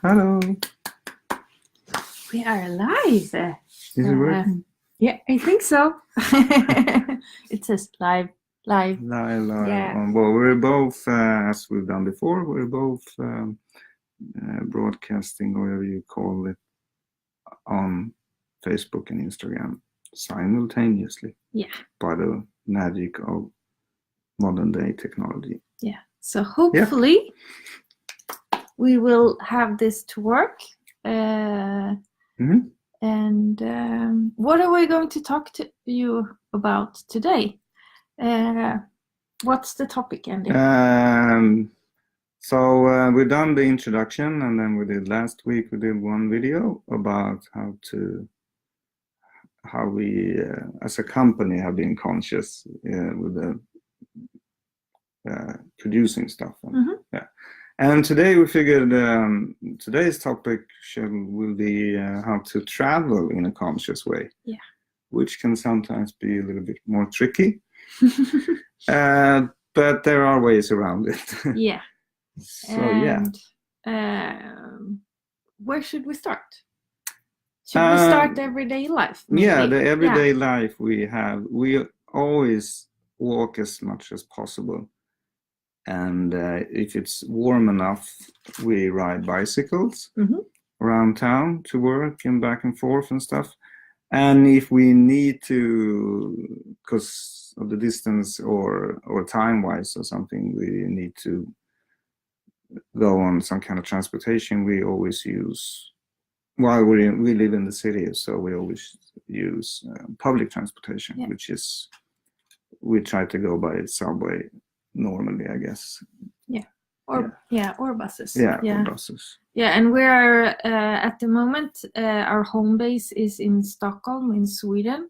Hello. We are live. Is it working? Yeah, I think so. It says live. Live. Yeah. Well, we're both, as we've done before, we're both broadcasting, whatever you call it, on Facebook and Instagram simultaneously. Yeah. By the magic of modern day technology. Yeah. So hopefully we will have this to work. And what are we going to talk to you about today? What's the topic, Andy? So we've done the introduction, and then we did last week, we did one video about how we as a company have been conscious with the producing stuff. And today we figured today's topic will be how to travel in a conscious way. Yeah. Which can sometimes be a little bit more tricky. But there are ways around it. Yeah. So where should we start? Should we start everyday life? Maybe? Yeah, the everyday life we have. We always walk as much as possible. And if it's warm enough, we ride bicycles around town to work and back and forth and stuff. And if we need to, because of the distance or time-wise or something, we need to go on some kind of transportation, we always use, while we live in the city, so we always use public transportation, which is, we try to go by subway normally, I guess. Or buses. Or buses. Yeah, and we are at the moment, our home base is in Stockholm, in Sweden,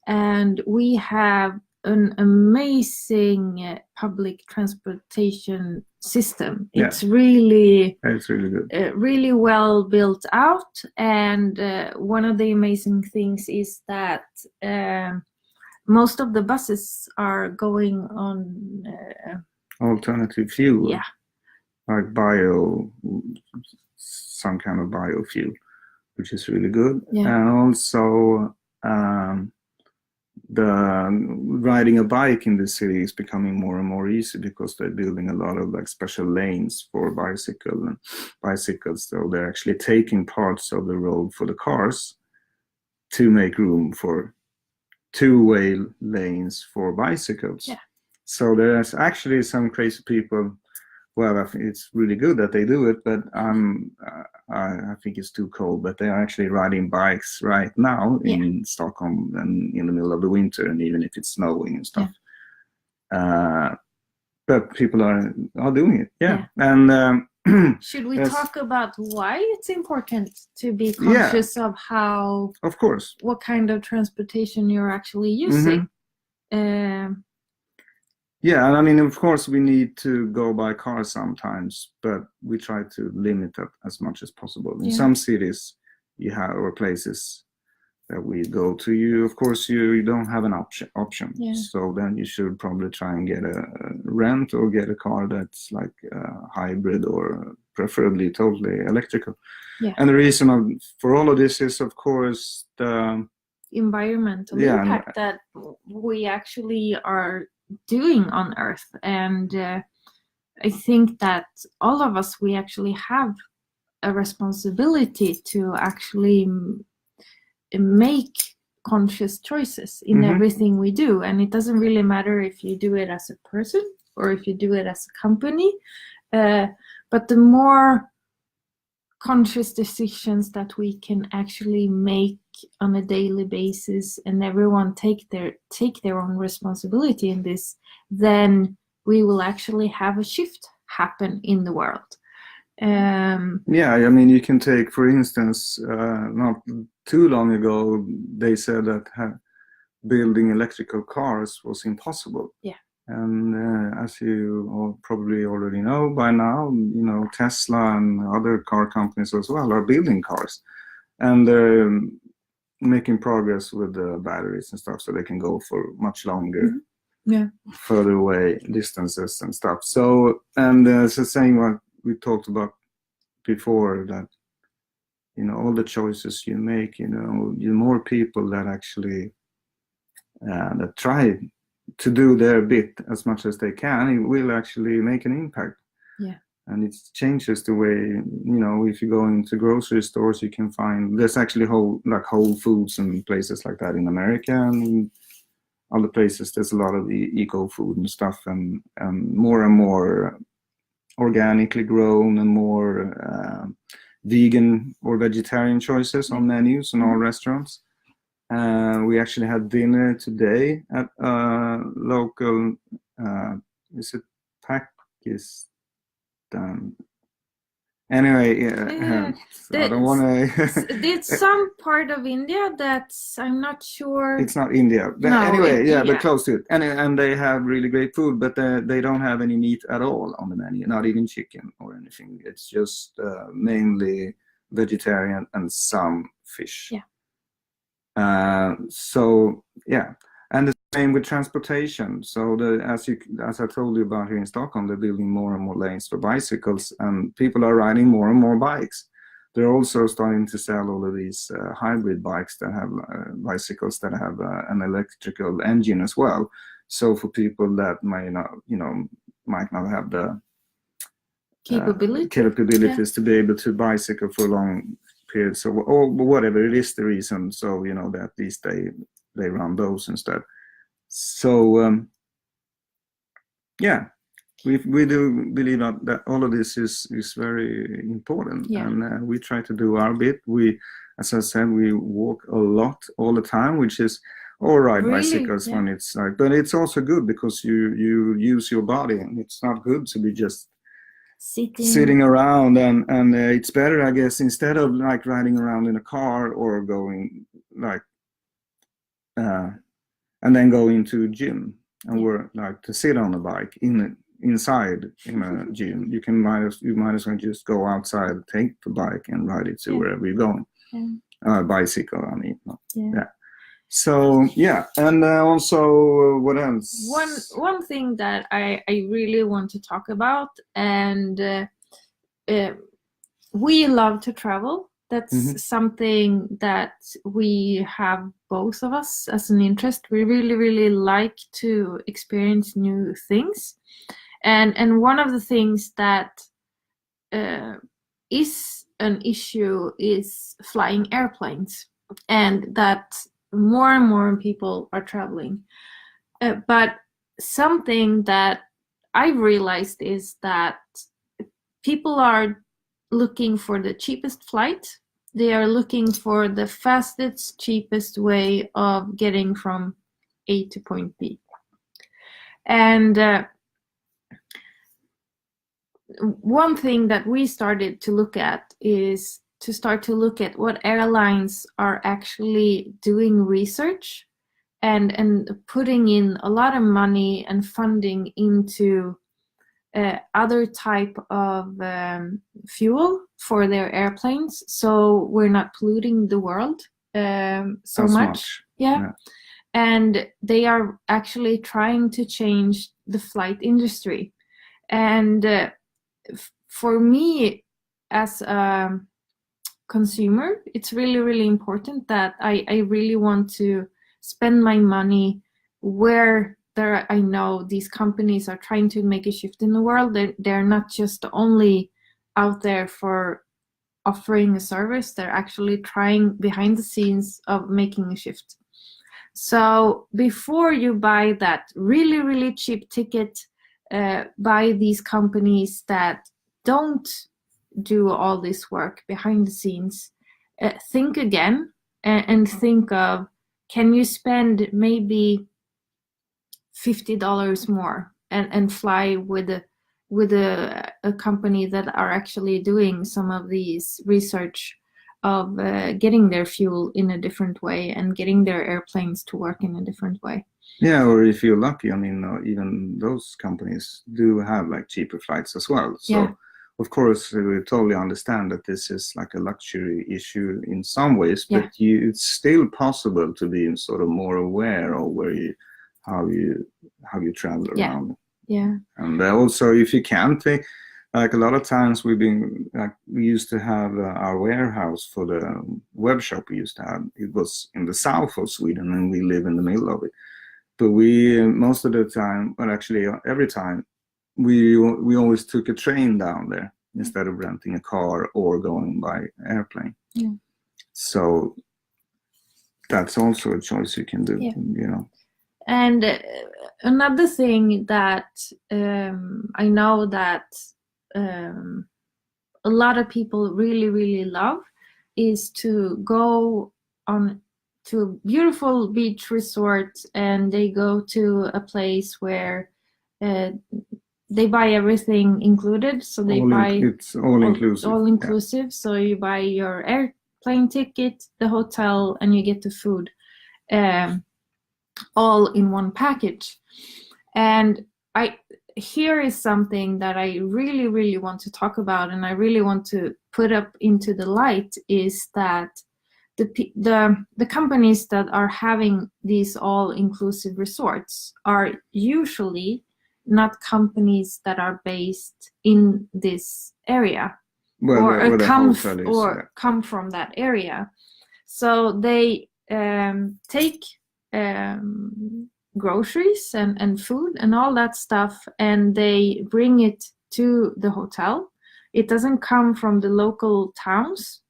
and we have an amazing public transportation system. It's really good. Really well built out, and one of the amazing things is that most of the buses are going on alternative fuel. Yeah. Like some kind of biofuel, which is really good. Yeah. And also the riding a bike in the city is becoming more and more easy because they're building a lot of like special lanes for bicycles. So they're actually taking parts of the road for the cars to make room for two-way lanes for bicycles. Yeah. So there's actually some crazy people. Well, I think it's really good that they do it, but I think it's too cold. But they are actually riding bikes right now in Stockholm and in the middle of the winter, and even if it's snowing and stuff. But people are doing it. Yeah. And should we talk about why it's important to be conscious of how? Of course. What kind of transportation you're actually using? Yeah, and I mean, of course, we need to go by car sometimes, but we try to limit that as much as possible. In some cities, you have, or places that we go to, you don't have an option. Yeah. So then you should probably try and get a rent or get a car that's like a hybrid or preferably totally electrical. Yeah. And the reason for all of this is, of course, the environmental impact that we actually are doing on Earth. And I think that all of us, we actually have a responsibility to actually make conscious choices in everything we do. And it doesn't really matter if you do it as a person or if you do it as a company, but the more conscious decisions that we can actually make on a daily basis, and everyone take their own responsibility in this, then we will actually have a shift happen in the world. I mean, you can take, for instance, not too long ago, they said that building electrical cars was impossible. Yeah. And as you all probably already know by now, Tesla and other car companies as well are building cars, and they're making progress with the batteries and stuff, so they can go for much longer, further away distances and stuff. So, and it's the same what we talked about before, that all the choices you make, the more people that actually that try to do their bit as much as they can, it will actually make an impact. Yeah. And it changes the way, if you go into grocery stores, you can find, there's actually Whole Foods and places like that in America, and in other places there's a lot of eco food and stuff, and more organically grown and more vegan or vegetarian choices on menus in all restaurants. We actually had dinner today at a local, is it Pakistan? Anyway, I don't want to. It's some part of India that's, I'm not sure. It's not India. But no, anyway, but close to it. And they have really great food, but they don't have any meat at all on the menu, not even chicken or anything. It's just mainly vegetarian and some fish. Yeah. And the same with transportation. So as I told you about here in Stockholm, they're building more and more lanes for bicycles, and people are riding more and more bikes. They're also starting to sell all of these hybrid bikes that have bicycles that have an electrical engine as well. So for people that might not have the capabilities to be able to bicycle for a long period, or whatever it is the reason. So that at least they run those instead. So we do believe that all of this is very important, and we try to do our bit. We, as I said, we walk a lot all the time, which is or ride bicycles when it's like, but it's also good because you use your body, and it's not good to be just sitting around, and it's better, I guess, instead of like riding around in a car or going like and then go into a gym and work, like to sit on a bike inside in a gym. You might as well just go outside, take the bike and ride it to wherever you're going. Bicycle, I mean. So and also what else? One thing that I really want to talk about, and we love to travel. That's something that we have, both of us, as an interest. We really, really like to experience new things. And one of the things that is an issue is flying airplanes, and that more and more people are traveling. But something that I've realized is that people are looking for the cheapest flight. They are looking for the fastest, cheapest way of getting from A to point B. And one thing that we started to look at is to start to look at what airlines are actually doing research and putting in a lot of money and funding into other type of fuel for their airplanes, so we're not polluting the world so much. And they are actually trying to change the flight industry. And for me as a consumer, it's really, really important that I really want to spend my money where I know these companies are trying to make a shift in the world. They're not just only out there for offering a service, they're actually trying behind the scenes of making a shift. So before you buy that really, really cheap ticket by these companies that don't do all this work behind the scenes, think again and think of, can you spend maybe $50 more and fly with a company that are actually doing some of these research of getting their fuel in a different way and getting their airplanes to work in a different way. Yeah, or if you're lucky, I mean, even those companies do have like cheaper flights as well. So of course, we totally understand that this is like a luxury issue in some ways, but it's still possible to be sort of more aware of how you travel around. Yeah. And also, if you can take, like a lot of times we used to have our warehouse for the web shop we used to have. It was in the south of Sweden, and we live in the middle of it. But we most of the time, well, actually every time, we always took a train down there instead of renting a car or going by airplane. Yeah. So that's also a choice you can do. Yeah. You know. And another thing that I know that a lot of people really, really love is to go on to a beautiful beach resort, and they go to a place where they buy everything included. So they it's all inclusive. All inclusive. Yeah. So you buy your airplane ticket, the hotel, and you get the food, all in one package. And here is something that I really, really want to talk about, and I really want to put up into the light, is that the companies that are having these all-inclusive resorts are usually not companies that are based in this area, or come from that area. So they take groceries and food and all that stuff, and they bring it to the hotel. It doesn't come from the local towns.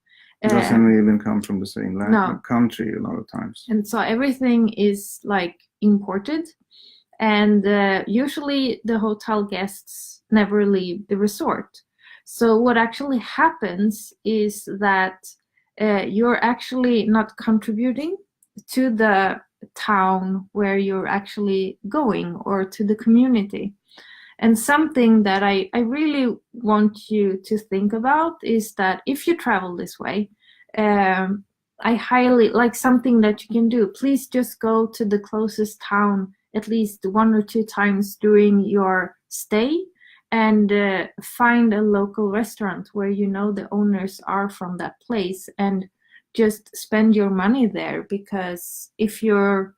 It doesn't even come from the same country a lot of times. And so everything is like imported, and usually the hotel guests never leave the resort. So what actually happens is that you're actually not contributing to the town where you're actually going, or to the community. And something that I really want you to think about is that if you travel this way, I highly like something that you can do. Please just go to the closest town at least 1 or 2 times during your stay, and find a local restaurant where you know the owners are from that place, and just spend your money there. Because if you're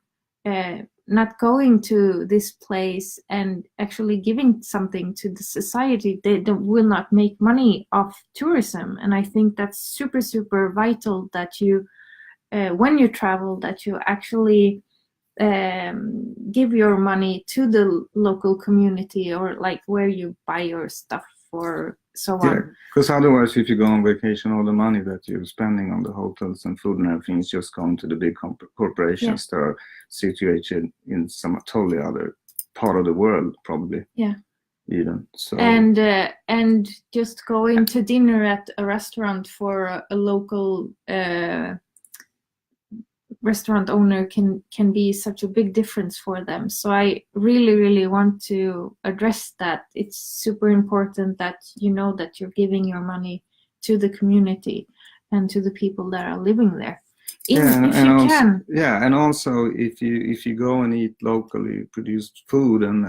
not going to this place and actually giving something to the society, they will not make money off tourism. And I think that's super, super vital that you, when you travel, that you actually give your money to the local community, or like where you buy your stuff or so on. Yeah, because otherwise, if you go on vacation, all the money that you're spending on the hotels and food and everything is just going to the big corporations that are situated in some totally other part of the world, probably. Yeah. Even so. And just going to dinner at a restaurant for a local restaurant owner can be such a big difference for them. So I really, really want to address that. It's super important that you know that you're giving your money to the community and to the people that are living there. And also if you go and eat locally produced food, and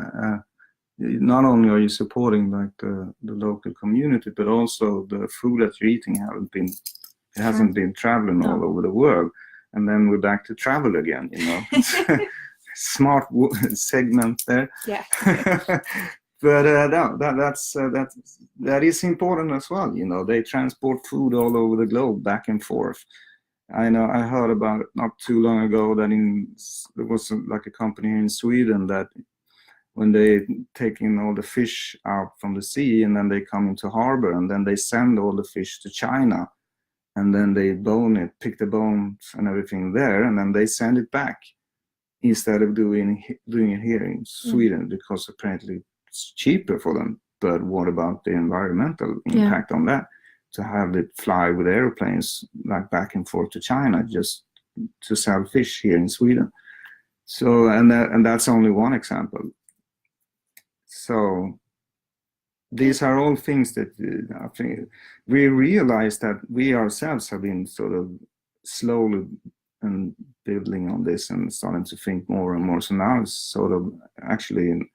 not only are you supporting like the local community, but also the food that you're eating hasn't been traveling all over the world. And then we're back to travel again, you know. Smart segment there. Yeah. But that is important as well. You know, they transport food all over the globe, back and forth. I know I heard about it not too long ago that there was like a company in Sweden that when they taking all the fish out from the sea, and then they come into harbor, and then they send all the fish to China. And then they bone it, pick the bones and everything there, and then they send it back instead of doing it here in Sweden, because apparently it's cheaper for them. But what about the environmental impact on that? To have it fly with airplanes like back and forth to China just to sell fish here in Sweden. So and that's only one example. So these are all things that I think we realize that we ourselves have been sort of slowly and building on this and starting to think more and more. So now it's sort of actually,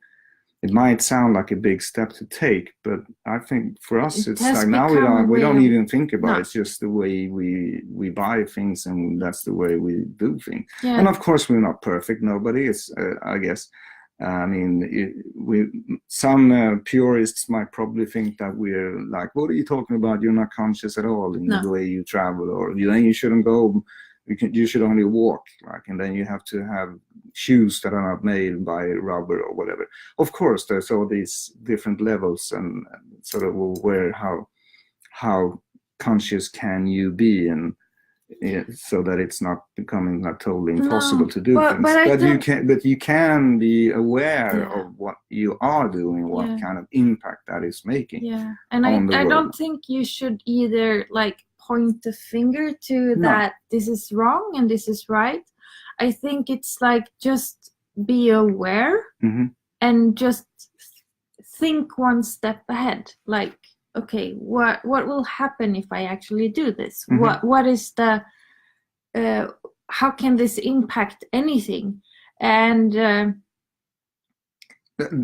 it might sound like a big step to take, but I think for us it's like now we don't even think about it. It's just the way we buy things, and that's the way we do things. Yeah. And of course we're not perfect. Nobody is, I guess. I mean, some purists might probably think that we're like, what are you talking about? You're not conscious at all in the way you travel, or then you shouldn't go. You should only walk, like, and then you have to have shoes that are not made by rubber or whatever. Of course, there's all these different levels and sort of where how conscious can you be, and so that it's not becoming like totally impossible to do things. But you can be aware of what you are doing, what kind of impact that is making. Yeah, and I don't think you should either like point the finger to that this is wrong and this is right. I think it's like just be aware and just think one step ahead. Like, okay, what will happen if I actually do this? What is the how can this impact anything? And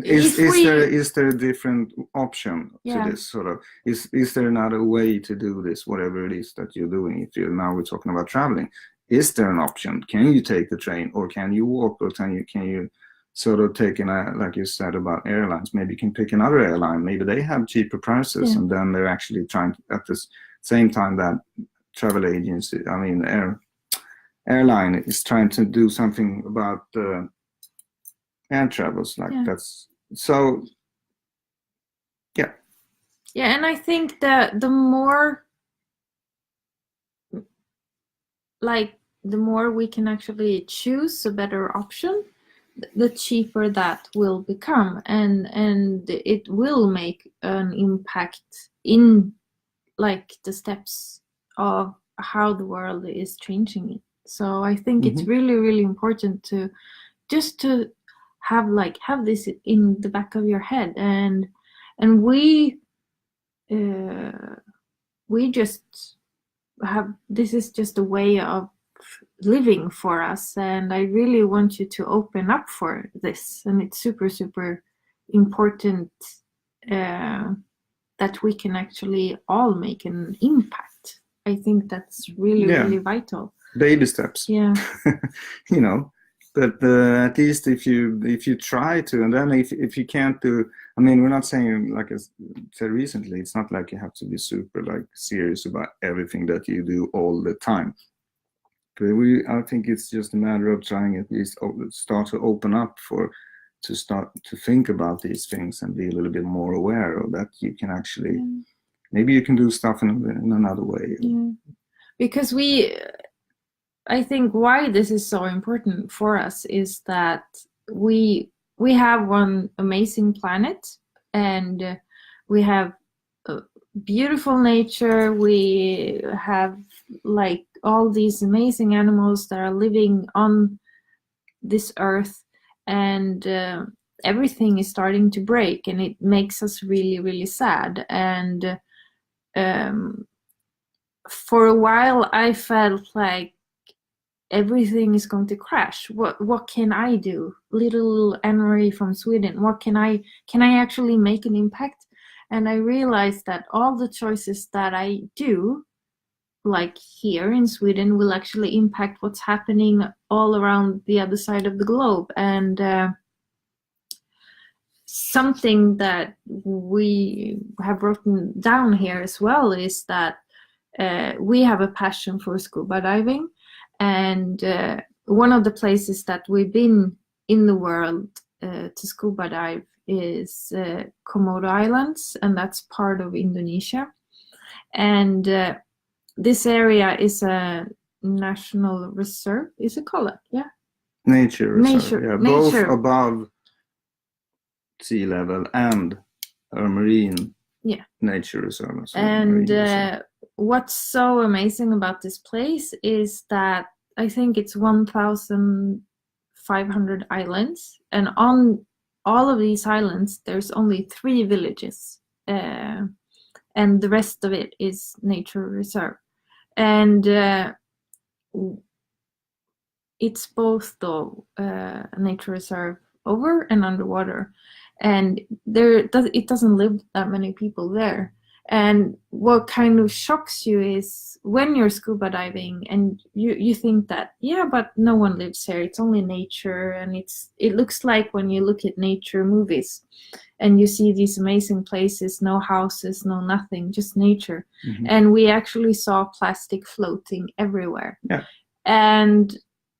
is there a different option to this sort of? Is there another way to do this, whatever it is that you're doing? Now we're talking about traveling. Is there an option? Can you take the train, or can you walk, or can you sort of take like you said about airlines? Maybe you can pick another airline. Maybe they have cheaper prices, and then they're actually trying to, at the same time that travel agency, I mean airline is trying to do something about air travels, like that's so. Yeah, and I think that the more we can actually choose a better option, the cheaper that will become, and it will make an impact in like the steps of how the world is changing. So I think it's really, really important to have this in the back of your head, and we just have, this is just a way of living for us, and I really want you to open up for this, and it's super, super important that we can actually all make an impact. I think that's really, really vital. Baby steps. Yeah. But at least if you try to, and then if you can't do, I mean, we're not saying, like I said recently, it's not like you have to be super like serious about everything that you do all the time. But I think it's just a matter of trying at least start to open up to start to think about these things and be a little bit more aware of that. You can actually, maybe you can do stuff in another way. Yeah. Because I think why this is so important for us is that we have one amazing planet, and we have beautiful nature. We have like all these amazing animals that are living on this earth, and everything is starting to break, and it makes us really, really sad. And for a while I felt like everything is going to crash. What can I do? Little Anne-Marie from Sweden, what can I actually make an impact? And I realized that all the choices that I do, like here in Sweden, will actually impact what's happening all around the other side of the globe. And something that we have written down here as well is that we have a passion for scuba diving. And one of the places that we've been in the world to scuba dive is Komodo Islands, and that's part of Indonesia. And this area is a national reserve. Is it called? Yeah. Nature reserve. Yeah, both above sea level and a marine nature reserve. And what's so amazing about this place is that I think it's 1,500 islands, and on all of these islands there's only 3 villages, and the rest of it is nature reserve. And it's both though a nature reserve over and underwater, and it doesn't live that many people there. And what kind of shocks you is when you're scuba diving and you think that, yeah, but no one lives here, it's only nature, and it looks like when you look at nature movies and you see these amazing places, no houses, no nothing, just nature. Mm-hmm. And we actually saw plastic floating everywhere. Yeah. And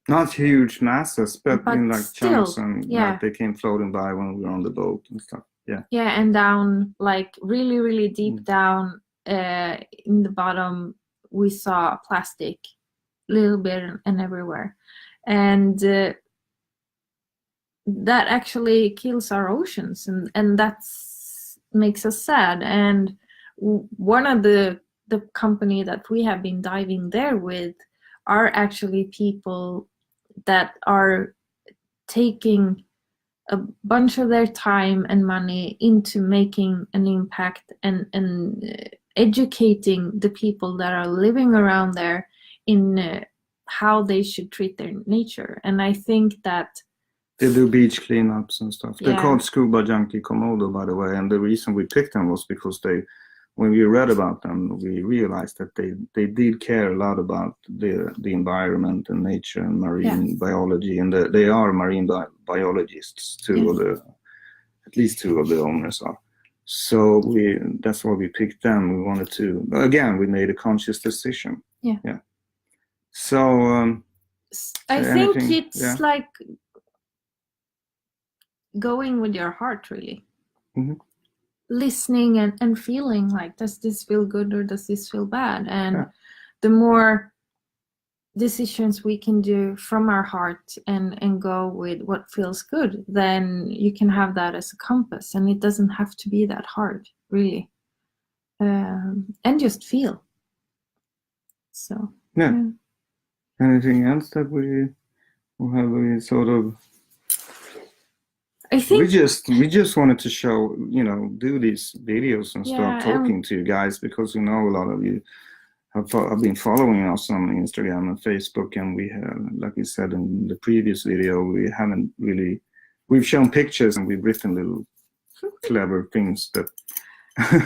not huge masses, but in like still, chunks, and like they came floating by when we were on the boat and stuff. Yeah. Yeah, and down, like really, really deep down in the bottom, we saw plastic, little bit and everywhere, and that actually kills our oceans, and that's makes us sad. And one of the company that we have been diving there with are actually people that are taking a bunch of their time and money into making an impact and educating the people that are living around there in how they should treat their nature. And I think that they do beach cleanups and stuff. They're called Scuba Junkie Komodo, by the way, and the reason we picked them was because when we read about them, we realized that they did care a lot about the environment and nature and marine biology, and they are marine biologists. At least two of the owners are. So that's why we picked them. We wanted to, again, we made a conscious decision. Yeah. So I think it's like going with your heart, really. Mm-hmm. Listening and feeling like, does this feel good or does this feel bad? And the more decisions we can do from our heart and go with what feels good, then you can have that as a compass, and it doesn't have to be that hard, really. And just feel. So anything else that we sort of, I think we just wanted to show, do these videos and start talking to you guys, because a lot of you have been following us on Instagram and Facebook, and we have, like we said in the previous video, we've shown pictures and we've written little clever things that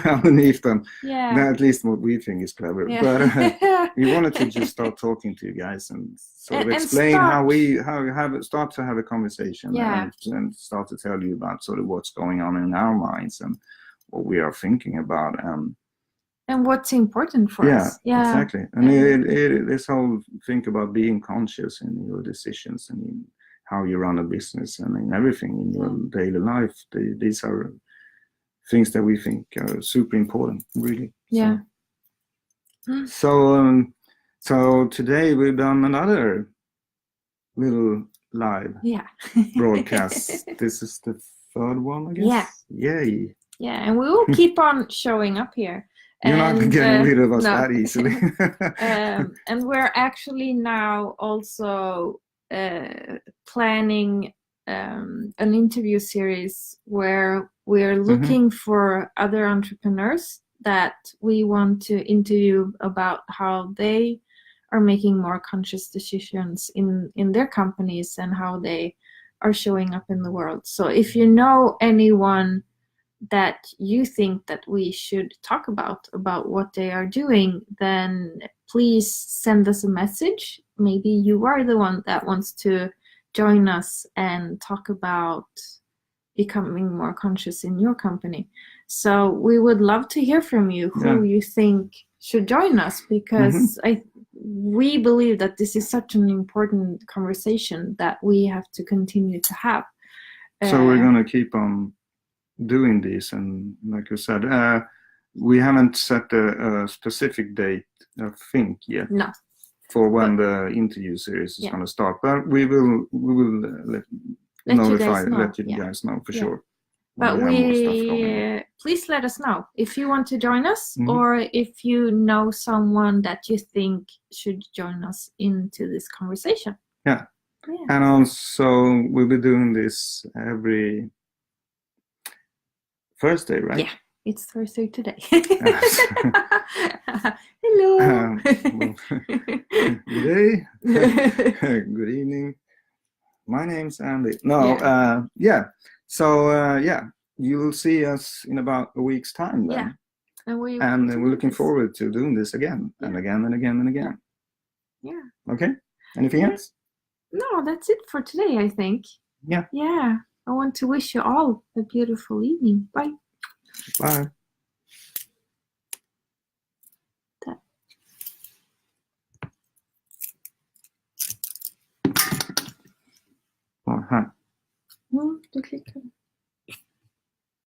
underneath them. Yeah. At least what we think is clever. Yeah. But we wanted to just start talking to you guys and sort of explain how we start to have a conversation and start to tell you about sort of what's going on in our minds and what we are thinking about and what's important for us. Yeah, exactly. And this whole thing about being conscious in your decisions and in how you run a business and in everything in your daily life, these are things that we think are super important, really. Yeah. So today we've done another little live broadcast. This is the third one, I guess. Yeah. Yay. Yeah, and we will keep on showing up here. You're not getting rid of us that easily. And we're actually now also planning an interview series where we're looking for other entrepreneurs that we want to interview about how they are making more conscious decisions in their companies and how they are showing up in the world. So if you know anyone that you think that we should talk about what they are doing, then please send us a message. Maybe you are the one that wants to join us and talk about becoming more conscious in your company. So we would love to hear from you who you think should join us, because we believe that this is such an important conversation that we have to continue to have. So we're going to keep on doing this, and like you said, we haven't set a specific date, I think, yet. No. For when the interview series is going to start, but we will let you guys know for sure. But please let us know if you want to join us, or if you know someone that you think should join us into this conversation. Yeah. And also we'll be doing this every Thursday, right? Yeah, it's Thursday today. Hello. Good day. Good evening. My name's Andy. So you will see us in about a week's time then. And we're looking forward to doing this again and again and again and again. Yeah. Okay. Anything else? No, that's it for today, I think. Yeah. Yeah. I want to wish you all a beautiful evening. Bye. Bye. Aha. Du klickar.